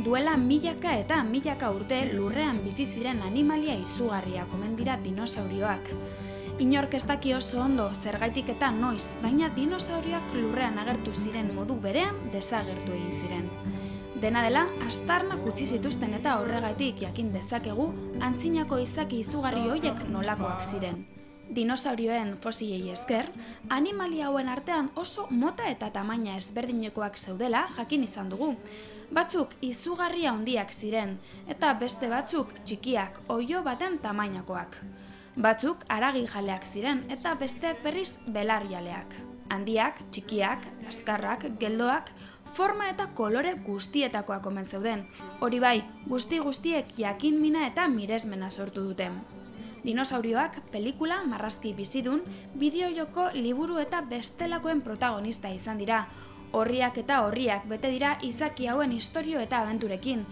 duela milaka eta milaka urte lurrean bizi ziren animalia izugarriak omen dira dinosaurioak. Inork ez daki oso ondo zergaitik eta noiz, baina dinosaurioak lurrean agertu ziren modu berean desagertu egin ziren. Dena dela, astarnak utzi zituzten eta horregatik jakin dezakegu antzinako izaki izugarri horiek nolakoak ziren. Dinosaurioen fosilei esker, animalia hauen artean oso mota eta tamaina ezberdinekoak zeudela jakin izan dugu. Batzuk izugarri handiak ziren, eta beste batzuk txikiak, oilo baten tamainakoak. Batzuk haragijaleak ziren, eta besteak berriz belarjaleak. Handiak, txikiak, azkarrak, geldoak, forma eta kolore guztietakoak omen zeuden. Hori bai, guztiek jakin-mina eta miresmena sortu duten. Dinosaurioak pelikula, marrazki bizidun, bideojoko, liburu eta bestelakoen protagonista izan dira. Horriak eta horriak bete dira izaki hauen istorio eta abenturekin.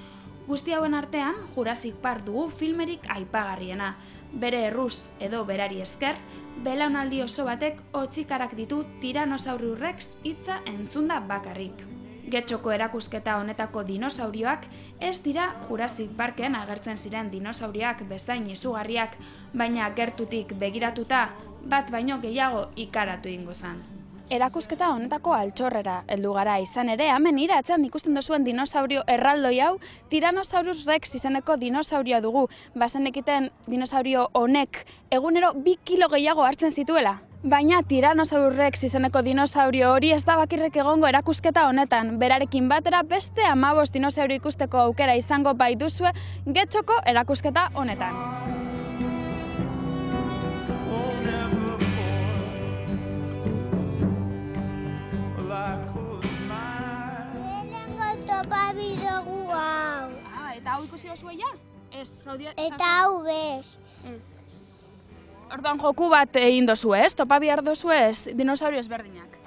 Guzti hauen artean, Jurassic Park dugu filmerik aipagarriena. Bere erruz edo berari esker, belaunaldi oso batek hotzikarak ditu Tyrannosaurus Rex hitza entzunda bakarrik. Getxoko erakusketa honetako dinosaurioak ez dira Jurassic Parken agertzen ziren dinosaurioak bezain izugarriak, baina gertutik begiratuta bat baino gehiago ikaratu egingo zen. Erakusketa honetako altxorrera heldu gara izan ere, hemen nire atzean ikusten duzuen dinosaurio erraldoi hau, Tyrannosaurus Rex izeneko dinosaurioa dugu. Bazenekiten dinosaurio honek egunero 2 kilo gehiago hartzen zituela. Baina Tyrannosaurus Rex izeneko dinosaurio hori ez da bakarrik egongo erakusketa honetan. Berarekin batera beste 15 dinosaurio ikusteko aukera izango baituzue Getxoko erakusketa honetan. Topabi dugu hau. Eta hau ikusi duzue ja? Ez, eta hau bez. Ez. Orduan joku bat egin dozu ez? Topa behar dozu ez? Dinosaurio ezberdinak.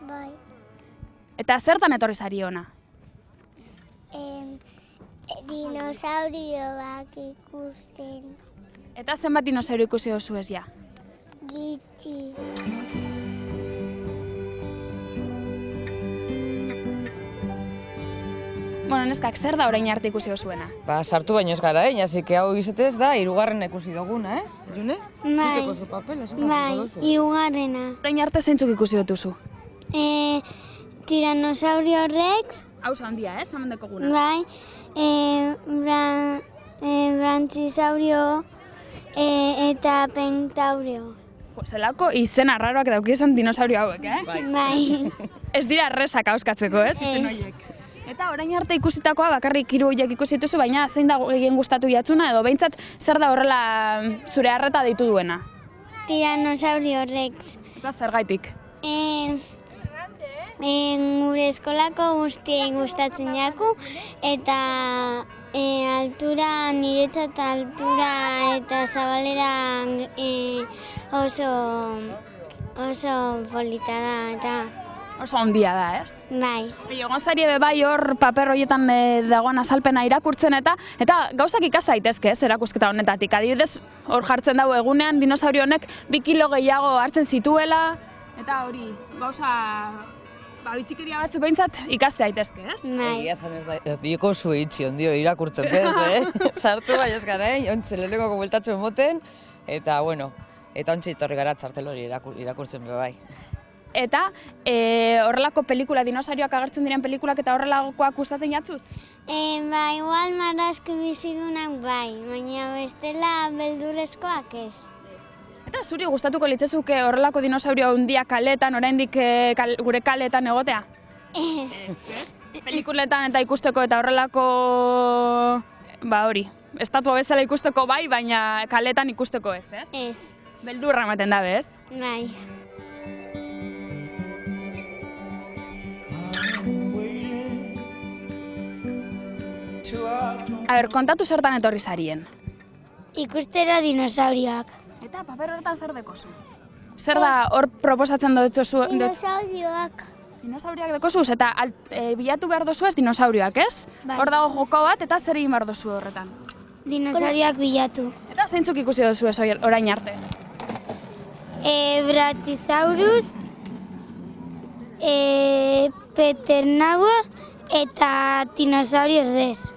Bai. Eta zertan etorri zari ona? Dinosaurioak ikusten. Eta zenbat dinosaurio ikusi dozu ez ja? Gitxi. Bueno, neskak, zer da orain arte ikusi dozuena? Sartu baino ez gara, así que hau izetez da, 3. ikusi duguna, ez? June? Bai. Zuteko zu papel, ez? Bai, 3. Orain arte zeintzuk ikusi dituzu? Tyrannosaurus Rex. Hau handia, ez? Hemen dekoguna. Bai. Brantzisaurio eta Pentaurio. Zelako izen arraroak daukizan dinosaurio hauek, eh? Bai. Ez dira errezak auskatzeko, ez? Izen horiek. Eta orain arte ikusitakoa bakarrik 3 horiek ikusi dituzu, baina zein da gehien gustatu jatzuna, edo behintzat zer da horrela zure harreta deitu duena? Tyrannosaurus Rex. Eta zergaitik? Gure eskolako guztiei gustatzen jaku, eta altura, niretzat altura eta zabalera oso polita da, eta oso handia da, ez? bai. Egon zari bai hor paper horietan dagoen azalpena irakurtzen eta gauzak ikas daitezke ez erakusketa honetatik. Adibidez, hor jartzen dago egunean dinosaurio honek 2 kilo gehiago hartzen zituela, eta hori gauza bitxikeria batzu behintzat ikas daitezke, ez? Bai. Egia esan ez dioko zu itxi ondio irakurtzen bez, Sartu bai ez gara, ontze lehenengoko bueltatxo emoten, eta bueno, eta ontsi etorri gara txartel hori irakurtzen bai. Eta horrelako pelikula, dinosaurioak agertzen diren pelikulak eta horrelakoak gustatzen jatzuz? Ba, igual marrazki bizidunak bai, baina bestela beldurrezkoak ez. Eta zuri gustatuko litzezuke horrelako dinosaurio handiak kaletan, oraindik gure kaletan egotea? Ez. Pelikuletan eta ikusteko eta horrelako, hori, estatua bezala ikusteko bai, baina kaletan ikusteko ez, ez? Ez. Beldurra ematen dabe, ez? Bai. A ber, kontatu zertan etorri zarien. Ikustera dinosaurioak. Eta paper horretan zer dekozu? Zer da hor proposatzen dutzu? Dinosaurioak. Dinosaurioak dekozuz eta bilatu behar dozu ez dinosaurioak, ez? Bai. Hor dago joko bat eta zer egin behar dozu horretan? Dinosaurioak bilatu. Eta zeintzuk ikusi dozu ez orain arte? Brachiosaurus, Peternaua Eta dinosaurioz ez.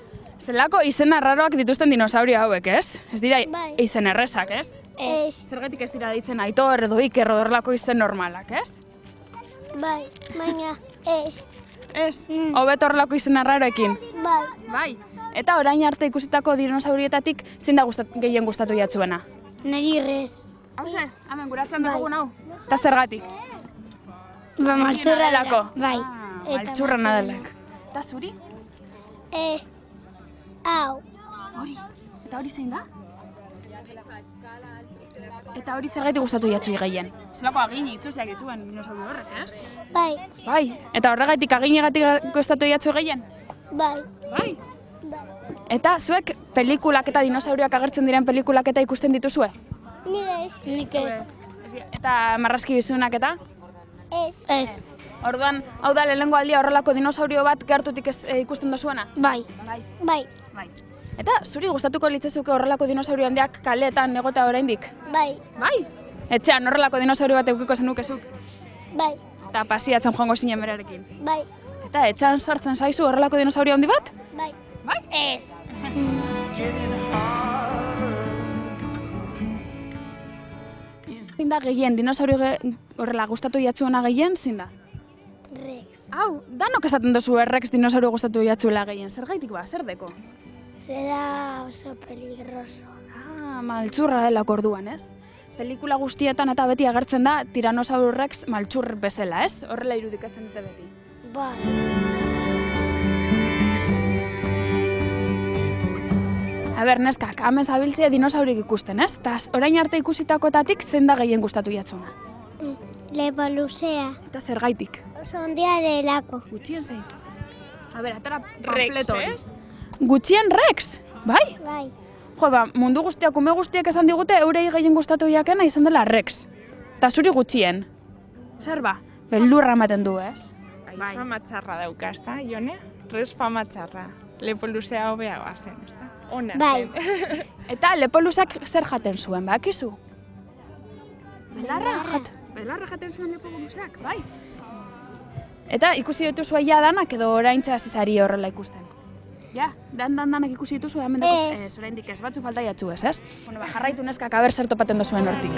Zelako izen arraroak dituzten dinosaurio hauek, ez? Ez dira Bai. izen errezak, ez? Ez. Zergatik ez dira deitzen Aitor edo Iker edo horrelako izen normalak, ez? Bai, baina ez. Ez, hobeto horrelako izen arraroekin. Bai. Bai. Eta orain arte ikusitako dinosaurietatik zein da gehien gustatu jatzuena? Neri rez. Hauze, hemen guratzen dugun hau. Eta zergatik? Ba, maltzurra delako. Bai. Maltzurra nadelak. Eta zuri? Hau. Hori. Eta hori zein da? Eta hori zergatik gustatu jatzu gehien? Zelako agin itzuziak dituen dinosaurio horrek, ez? Bai. Bai. Eta horregatik aginegatik gustatu jatzu gehien? Bai. Bai. Eta zuek pelikulak eta dinosaurioak agertzen diren pelikulak eta ikusten dituzue? Nik ez. Eta marrazki bizunak eta? Ez. Orduan, hau da lehenengo aldia horrelako dinosaurio bat gertutik ikusten dozuena? Bai. Bai. Bai. Bai. Eta zuri gustatuko litzezuke horrelako dinosaurio handiak kaleetan egotea oraindik? Bai. Bai. Etxean horrelako dinosaurio bat edukiko zenukezuk? Bai. Eta pasiatzen joango zinen berarekin? Bai. Eta etxean sartzen zaizu horrelako dinosaurio handi bat? Bai. Bai. Ez. Zein da gehien, dinosaurio horrela gustatu jatzuena gehien, zein da? Rex. Hau, danok esaten duzu Rex dinosaurio gustatu jatzuela gehien, zergaitik ba, zer deko? Zeda oso peligroso. Maltzurra delako orduan, ez? Pelikula guztietan eta beti agertzen da Tyrannosaurus Rex maltzur bezala, ez? Horrela irudikatzen dute beti. Bai. Aber, neskak, hemen zabiltzea dinosaurik ikusten, ez? Eta orain arte ikusitakoetatik zein da gehien gustatu jatzuna? Lepo luzea. Eta zergaitik? Oso ondia delako. Gutxien zein? Atara panfleto hori. Gutxien Rex? Bai? Bai. Jo, ba, mundu guztiak, ume guztiak esan digute eurei gehien gustatu jakena izan dela Rex. Eta zuri gutxien. Zer ba? Beldurra ematen du, ez? Bai. Fama txarra dauka, ezta, Jone? Rex fama txarra. Lepo luzea hobeagoa zen, ezta? Ona Bai. zen. Eta lepolusak zer jaten zuen, bakizu? Belarra jaten zuen lepolusak, bai. Eta ikusi dituzue ja danak edo oraintxe hasi zari horrela ikusten? Ja, danak ikusi dituzue hemen dakoz? Ez, oraindik ez, batzu falta jatzu ez? Bueno, ba, jarraitu neskak aber zer topaten duzuen hortik.